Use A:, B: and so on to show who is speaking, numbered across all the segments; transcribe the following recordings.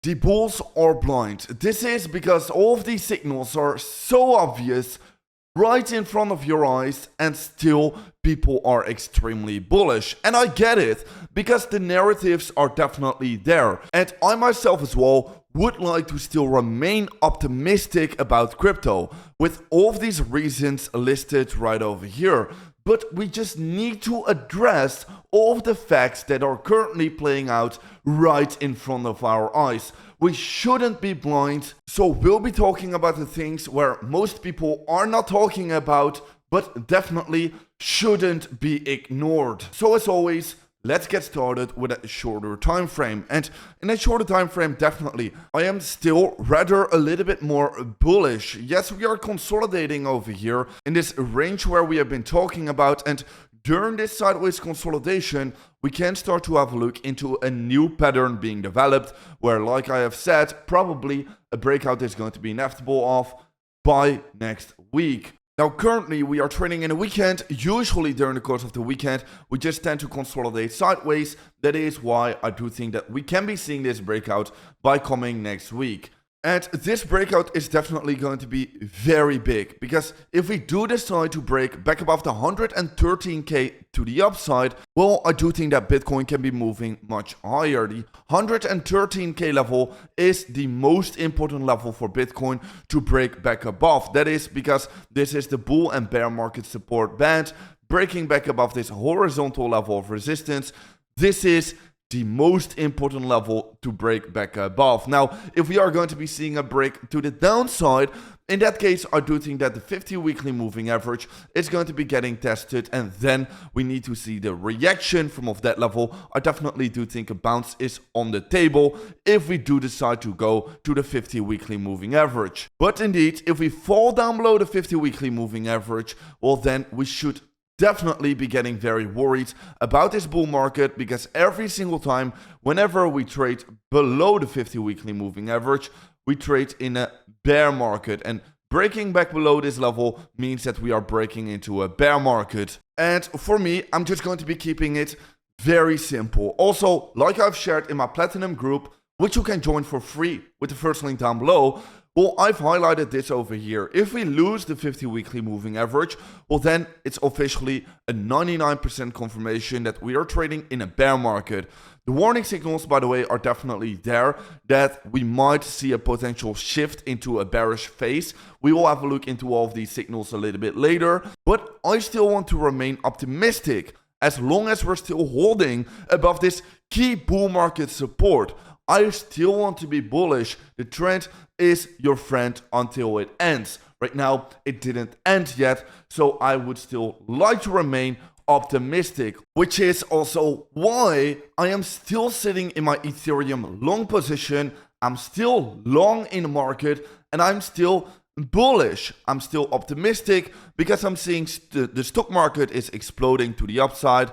A: The bulls are blind. This is because all of these signals are so obvious right in front of your eyes, and still people are extremely bullish. And I get it, because the narratives are definitely there. And I myself as well would like to still remain optimistic about crypto, with all of these reasons listed right over here. But we just need to address all of the facts that are currently playing out right in front of our eyes. We shouldn't be blind, so we'll be talking about the things where most people are not talking about, but definitely shouldn't be ignored. So as always, let's get started with a shorter time frame. And in a shorter time frame, definitely, I am still rather a little bit more bullish. Yes, we are consolidating over here in this range where we have been talking about, and during this sideways consolidation, we can start to have a look into a new pattern being developed, where, like I have said, probably a breakout is going to be inevitable of by next week. Now, currently, we are trading in a weekend. Usually, during the course of the weekend, we just tend to consolidate sideways. That is why I do think that we can be seeing this breakout by coming next week. And this breakout is definitely going to be very big, because if we do decide to break back above the 113k to the upside, well, I do think that Bitcoin can be moving much higher. The 113k level is the most important level for Bitcoin to break back above. That is because this is the bull and bear market support band. Breaking back above this horizontal level of resistance, this is the most important level to break back above. Now, if we are going to be seeing a break to the downside, in that case, I do think that the 50 weekly moving average is going to be getting tested, and then we need to see the reaction from of that level. I definitely do think a bounce is on the table if we do decide to go to the 50 weekly moving average. But indeed, if we fall down below the 50 weekly moving average, well, then we should definitely be getting very worried about this bull market, because every single time whenever we trade below the 50 weekly moving average, we trade in a bear market, and breaking back below this level means that we are breaking into a bear market. And for me, I'm just going to be keeping it very simple. Also, like I've shared in my platinum group, which you can join for free with the first link down below, well, I've highlighted this over here. If we lose the 50 weekly moving average, well, then it's officially a 99% confirmation that we are trading in a bear market. The warning signals, by the way, are definitely there that we might see a potential shift into a bearish phase. We will have a look into all of these signals a little bit later, but I still want to remain optimistic as long as we're still holding above this key bull market support. I still want to be bullish. The trend is your friend until it ends. Right now, it didn't end yet, so I would still like to remain optimistic, which is also why I am still sitting in my Ethereum long position. I'm still long in the market, and I'm still bullish. I'm still optimistic because I'm seeing the stock market is exploding to the upside.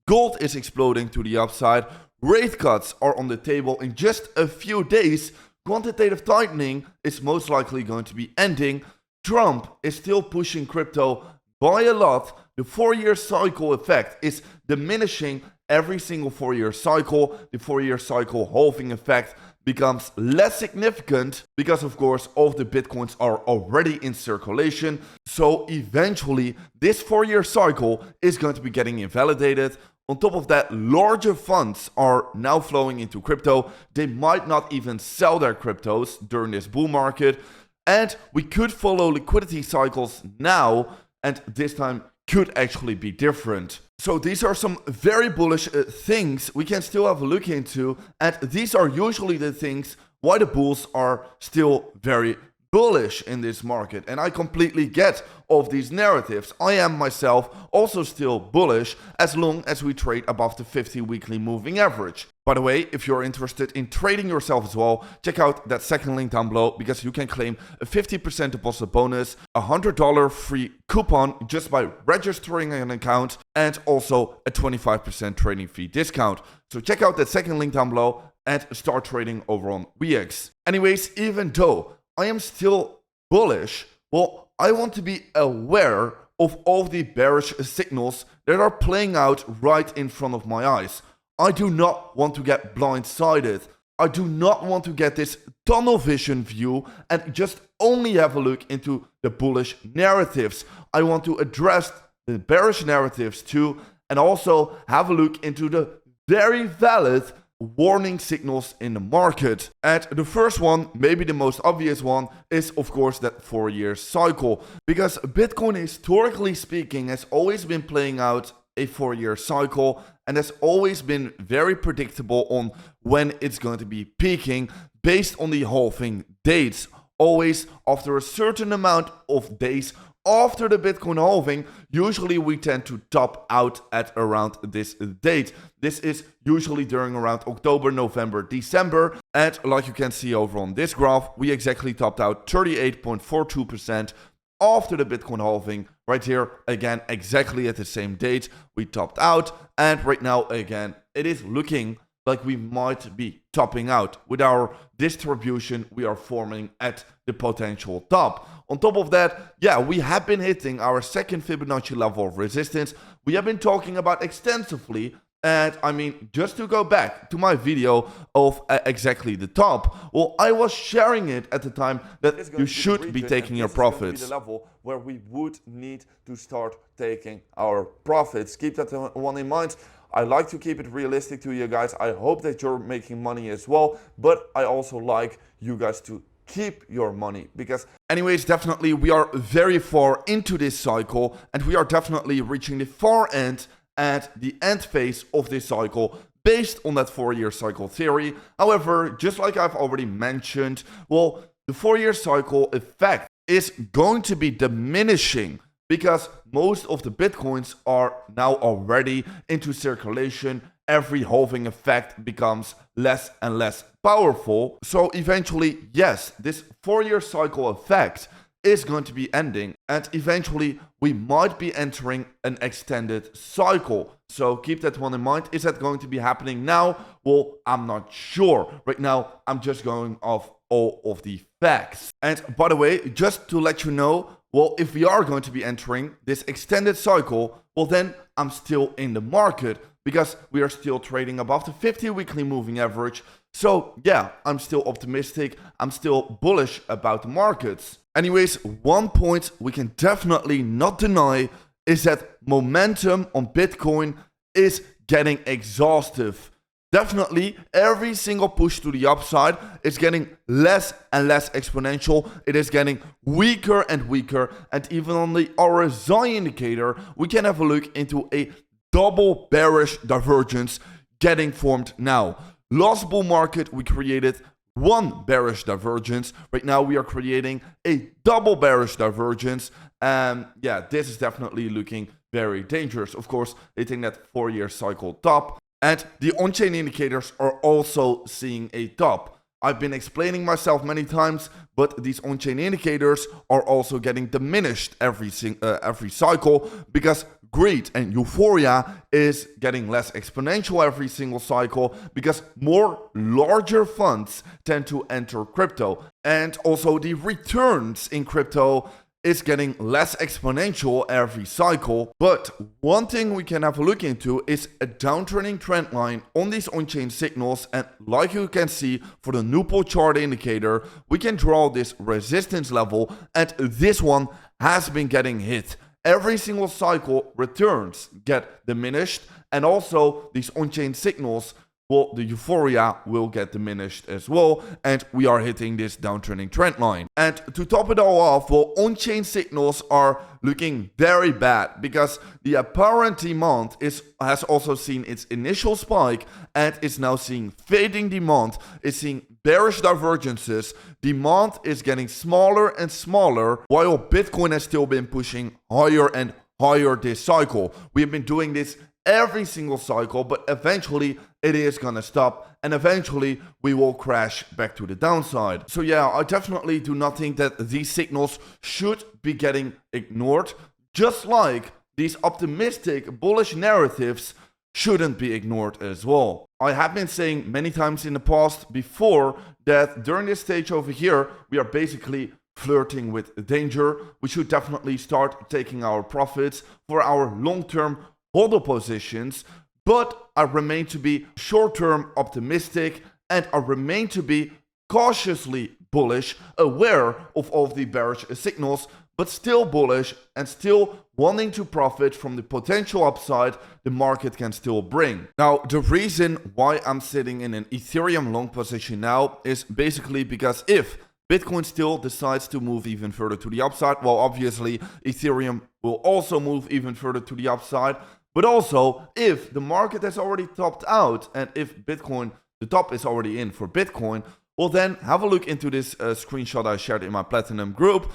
A: Gold is exploding to the upside. Rate cuts are on the table in just a few days. Quantitative tightening is most likely going to be ending. Trump is still pushing crypto by a lot. The 4-year cycle effect is diminishing every single 4-year cycle. The 4-year cycle halving effect becomes less significant because, of course, all of the Bitcoins are already in circulation. So eventually, this 4-year cycle is going to be getting invalidated. On top of that, larger funds are now flowing into crypto. They might not even sell their cryptos during this bull market. And we could follow liquidity cycles now, and this time could actually be different. So these are some very bullish things we can still have a look into. And these are usually the things why the bulls are still very bullish in this market, and I completely get all of these narratives. I am myself also still bullish as long as we trade above the 50 weekly moving average. By the way, if you're interested in trading yourself as well, check out that second link down below, because you can claim a 50% deposit bonus, a $100 free coupon just by registering an account, and also a 25% trading fee discount. So check out that second link down below and start trading over on VX. Anyways, even though I am still bullish, well, I want to be aware of all the bearish signals that are playing out right in front of my eyes. I do not want to get blindsided. I do not want to get this tunnel vision view and just only have a look into the bullish narratives. I want to address the bearish narratives too, and also have a look into the very valid warning signals in the market. And the first one, maybe the most obvious one, is of course that 4-year cycle, because Bitcoin, historically speaking, has always been playing out a 4-year cycle and has always been very predictable on when it's going to be peaking based on the halving dates. Always after a certain amount of days after the Bitcoin halving, usually we tend to top out at around this date. This is usually during around October, November, December. And like you can see over on this graph, we exactly topped out 38.42% after the Bitcoin halving. Right here, again, exactly at the same date, we topped out. And right now, again, it is looking like we might be topping out. With our distribution, we are forming at the potential top. On top of that, yeah, we have been hitting our second Fibonacci level of resistance. We have been talking about extensively. And I mean, just to go back to my video of exactly the top, well, I was sharing it at the time that you should be taking your profits. This is going to be the level where we would need to start taking our profits. Keep that one in mind. I like to keep it realistic to you guys. I hope that you're making money as well, but I also like you guys to keep your money, because anyways, definitely we are very far into this cycle and we are definitely reaching the far end at the end phase of this cycle based on that 4-year cycle theory. However, just like I've already mentioned, well, the 4-year cycle effect is going to be diminishing because most of the Bitcoins are now already into circulation. Every halving effect becomes less and less powerful. So eventually, yes, this 4-year cycle effect is going to be ending, and eventually we might be entering an extended cycle. So keep that one in mind. Is that going to be happening now? Well, I'm not sure. Right now, I'm just going off all of the facts. And by the way, just to let you know, well, if we are going to be entering this extended cycle, well, then I'm still in the market because we are still trading above the 50 weekly moving average. So yeah, I'm still optimistic. I'm still bullish about the markets. Anyways, one point we can definitely not deny is that momentum on Bitcoin is getting exhaustive. Definitely, every single push to the upside is getting less and less exponential. It is getting weaker and weaker. And even on the RSI indicator, we can have a look into a double bearish divergence getting formed now. Last bull market, we created one bearish divergence. Right now, we are creating a double bearish divergence. And yeah, this is definitely looking very dangerous. Of course, hitting that 4-year cycle top. And the on-chain indicators are also seeing a top. I've been explaining myself many times, but these on-chain indicators are also getting diminished every cycle because greed and euphoria is getting less exponential every single cycle because more larger funds tend to enter crypto. And also the returns in crypto is getting less exponential every cycle. But one thing we can have a look into is a downturning trend line on these on-chain signals. And like you can see for the Newport chart indicator, we can draw this resistance level, and this one has been getting hit. Every single cycle returns get diminished, and also these on-chain signals, well, the euphoria will get diminished as well, and we are hitting this downtrending trend line. And to top it all off, well, on-chain signals are looking very bad because the apparent demand has also seen its initial spike and is now seeing fading demand, is seeing bearish divergences. Demand is getting smaller and smaller, while Bitcoin has still been pushing higher and higher this cycle. We have been doing this every single cycle, but eventually it is gonna stop and eventually we will crash back to the downside. So yeah, I definitely do not think that these signals should be getting ignored, just like these optimistic bullish narratives shouldn't be ignored as well. I have been saying many times in the past before that during this stage over here, we are basically flirting with danger. We should definitely start taking our profits for our long-term hodl positions, but I remain to be short-term optimistic and I remain to be cautiously bullish, aware of all of the bearish signals, but still bullish and still wanting to profit from the potential upside the market can still bring. Now, the reason why I'm sitting in an Ethereum long position now is basically because if Bitcoin still decides to move even further to the upside, well, obviously Ethereum will also move even further to the upside, but also if the market has already topped out and if Bitcoin, the top is already in for Bitcoin, well then have a look into this screenshot I shared in my Platinum group.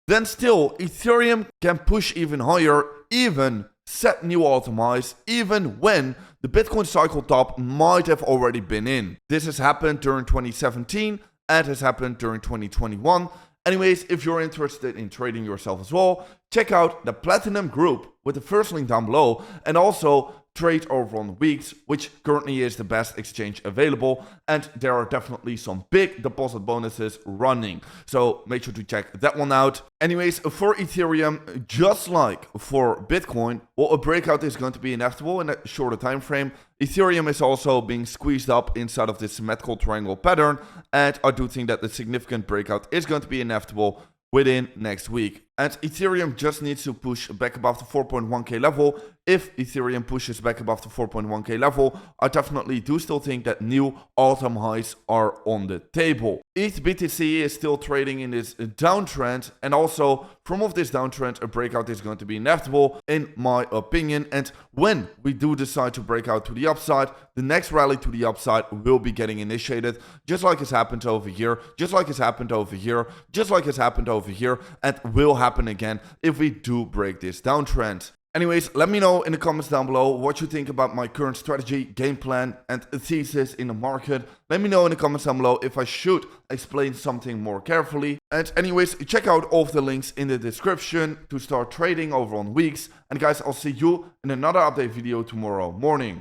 A: Then still Ethereum can push even higher, even set new all-time highs, even when the Bitcoin cycle top might have already been in. This has happened during 2017 and has happened during 2021. Anyways, if you're interested in trading yourself as well, check out the Platinum group with the first link down below, and also trade over on weeks, which currently is the best exchange available, and there are definitely some big deposit bonuses running, so make sure to check that one out. Anyways, for Ethereum, just like for Bitcoin, well, a breakout is going to be inevitable in a shorter time frame. Ethereum is also being squeezed up inside of this symmetrical triangle pattern, and I do think that the significant breakout is going to be inevitable within next week. And Ethereum just needs to push back above the 4.1k level. If Ethereum pushes back above the 4.1k level, I definitely do still think that new all-time highs are on the table. ETH BTC is still trading in this downtrend, and also from of this downtrend, a breakout is going to be inevitable in my opinion. And when we do decide to break out to the upside, the next rally to the upside will be getting initiated, just like it's happened over here, just like it's happened over here, just like it's happened over here, and will happen again if we do break this downtrend. Anyways, let me know in the comments down below what you think about my current strategy, game plan, and thesis in the market. Let me know in the comments down below if I should explain something more carefully. And anyways, check out all of the links in the description to start trading over on weeks. And guys, I'll see you in another update video tomorrow morning.